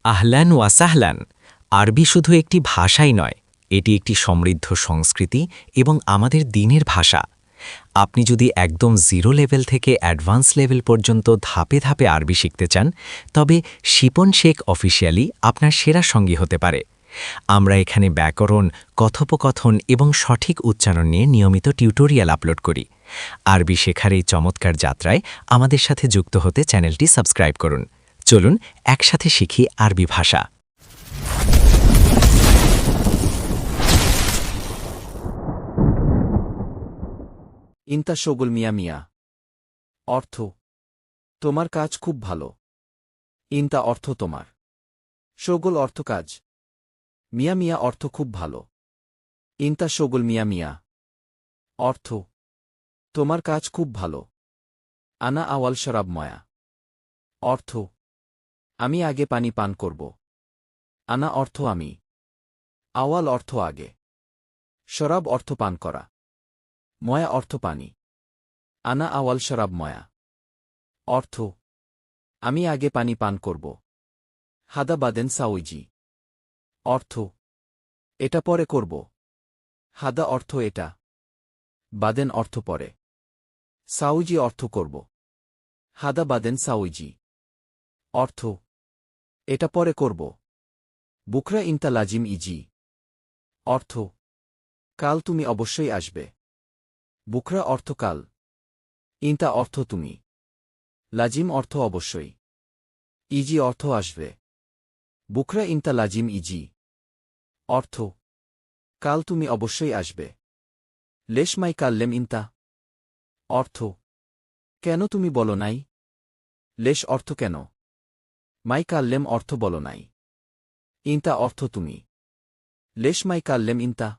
আহলান ওয়া সাহলান। আরবি শুধু একটি ভাষাই নয়, এটি একটি সমৃদ্ধ সংস্কৃতি এবং আমাদের দিনের ভাষা। আপনি যদি একদম জিরো লেভেল থেকে অ্যাডভান্স লেভেল পর্যন্ত ধাপে ধাপে আরবি শিখতে চান, তবে শিপন শেখ অফিসিয়ালি আপনার সেরা সঙ্গী হতে পারে। আমরা এখানে ব্যাকরণ, কথোপকথন এবং সঠিক উচ্চারণ নিয়ে নিয়মিত টিউটোরিয়াল আপলোড করি। আরবি শেখার এই চমৎকার যাত্রায় আমাদের সাথে যুক্ত হতে চ্যানেলটি সাবস্ক্রাইব করুন। চলুন একসাথে শিখি আরবি ভাষা। ইন্তা শোগুল মিয়া মিয়া। অর্থ: তোমার কাজ খুব ভালো। ইন্তা অর্থ তোমার। শোগুল অর্থ কাজ। মিয়া মিয়া অর্থ খুব ভালো। ইন্তা শোগুল মিয়া মিয়া। অর্থ: তোমার কাজ খুব ভালো। আনা আওয়াল শরাব ময়া। অর্থ: আমি আগে পানি পান করব। আনা অর্থ আমি। আওয়াল অর্থ আগে। শরাব অর্থ পান করা। ময়া অর্থ পানি। আনা আওয়াল শরাব ময়া। অর্থ: আমি আগে পানি পান করব। হাদা বাদেন সাউইজি। অর্থ: এটা পরে করব। হাদা অর্থ এটা। বাদেন অর্থ পরে। সাউজি অর্থ করব। হাদা বাদেন সাউইজি। অর্থ: এটা পরে করব। বুকরা ইন্তা লাজিম ইজি। অর্থ: কাল তুমি অবশ্যই আসবে। বুকরা অর্থ কাল। ইন্তা অর্থ তুমি। লাজিম অর্থ অবশ্যই। ইজি অর্থ আসবে। বুকরা ইন্তা লাজিম ইজি। অর্থ: কাল তুমি অবশ্যই আসবে। লেশ মাই কাল্লেম ইন্তা। অর্থ: কেন তুমি বলো নাই? লেশ অর্থ কেন। মাই কাল্লেম অর্থ বলো নাই। ইন্তা অর্থ তুমি। লেশ মাই কাল্লেম ইন্তা।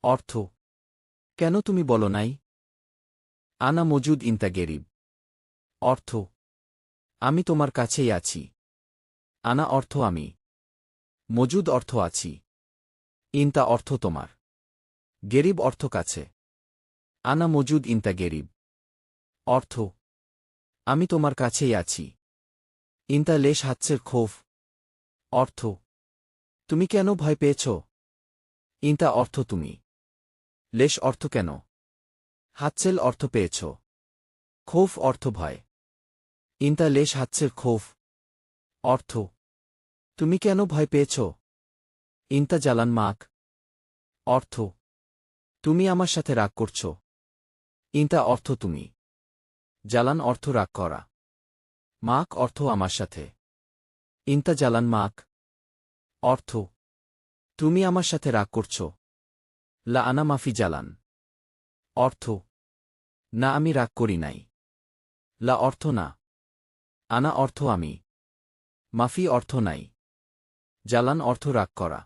অর্থ: কেন তুমি বলো নাই? আনা মজুদ ইন্তা গেরিব। অর্থ: আমি তোমার কাছেই আছি। আনা অর্থ আমি। মজুদ অর্থ আছি। ইন্তা অর্থ তোমার। গেরিব অর্থ কাছে। আনা মজুদ ইন্তা গেরিব। অর্থ: আমি তোমার কাছেই আছি। ইন্তা লেশ হাচ্ছের খোফ। অর্থ: তুমি কেন ভয় পেয়েছ? ইন্তা অর্থ তুমি। লেশ অর্থ কেন। হাচ্ছেল অর্থ পেয়েছ। খোফ অর্থ ভয়। ইন্তা লেশ হাচ্ছের খোফ। অর্থ: তুমি কেন ভয় পেয়েছ? ইন্তা জালান মাক। অর্থ: তুমি আমার সাথে রাগ করছ। ইন্তা অর্থ তুমি। জালান অর্থ রাগ করা। মাক অর্থ আমার সাথে। ইন্তা জালান মাক। অর্থ: তুমি আমার সাথে রাগ করছ। লা আনা মাফি জালান। অর্থ: না আমি রাগ করি নাই। লা অর্থ না। আনা অর্থ আমি। মাফি অর্থ নাই। জালান অর্থ রাগ করা।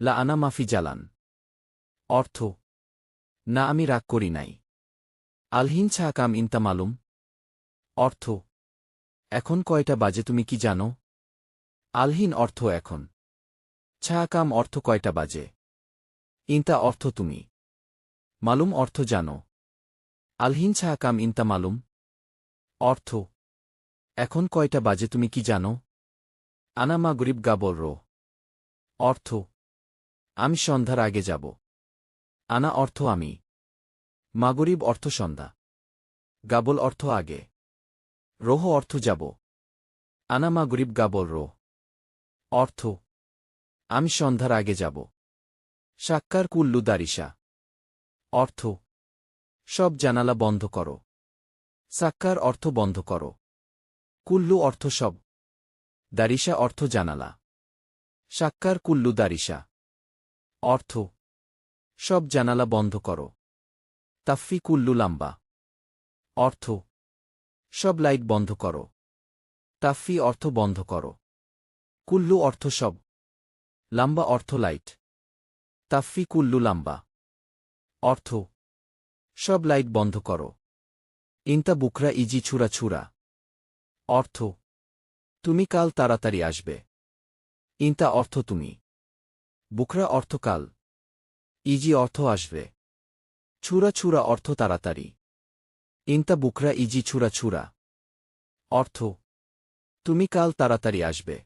লা আনা মাফি জালান। অর্থ: না আমি রাগ করি নাই। আলহিন ছাকাম ইন্তা মালুম। অর্থ: এখন কয়টা বাজে তুমি কি জানো? আলহিন অর্থ এখন। ছাকাম অর্থ কয়টা বাজে। ইন্তা অর্থ তুমি। মালুম অর্থ জানো। আলহিন ছাকাম ইন্তা মালুম। অর্থ: এখন কয়টা বাজে তুমি কি জানো? আনা মাগরিব গাবর রো। অর্থ: আমি সন্ধ্যার আগে যাব। আনা অর্থ আমি। মাগরিব অর্থ সন্ধ্যা। গাবল অর্থ আগে। রোহ অর্থ যাব। আনা মাগরিব গাবল রো। অর্থ: আমি সন্ধ্যার আগে যাব। সাক্কার কুল্লু দারিসা। অর্থ: সব জানালা বন্ধ করো। সাক্কার অর্থ বন্ধ করো। কুল্লু অর্থ সব। দারিসা অর্থ জানালা। সাক্কার কুল্লু দারিসা। অর্থ: সব জানালা বন্ধ করো। তাফফি কুল্লু লাম্বা। অর্থ: সব লাইট বন্ধ করো। তাফফি অর্থ বন্ধ করো। কুল্লু অর্থ সব। লাম্বা অর্থ লাইট। তাফফি কুল্লু লাম্বা। অর্থ: সব লাইট বন্ধ করো। ইন্তা বুকরা ইজি ছুরা ছুরা। অর্থ: তুমি কাল তাড়াতাড়ি আসবে। ইন্তা অর্থ তুমি। বুকরা অর্থ কাল। ইজি অর্থ আসবে। ছুরা ছুরা অর্থ তাড়াতাড়ি। ইন্তা বুকরা ইজি ছুরা ছুরা। অর্থ: তুমি কাল তাড়াতাড়ি আসবে।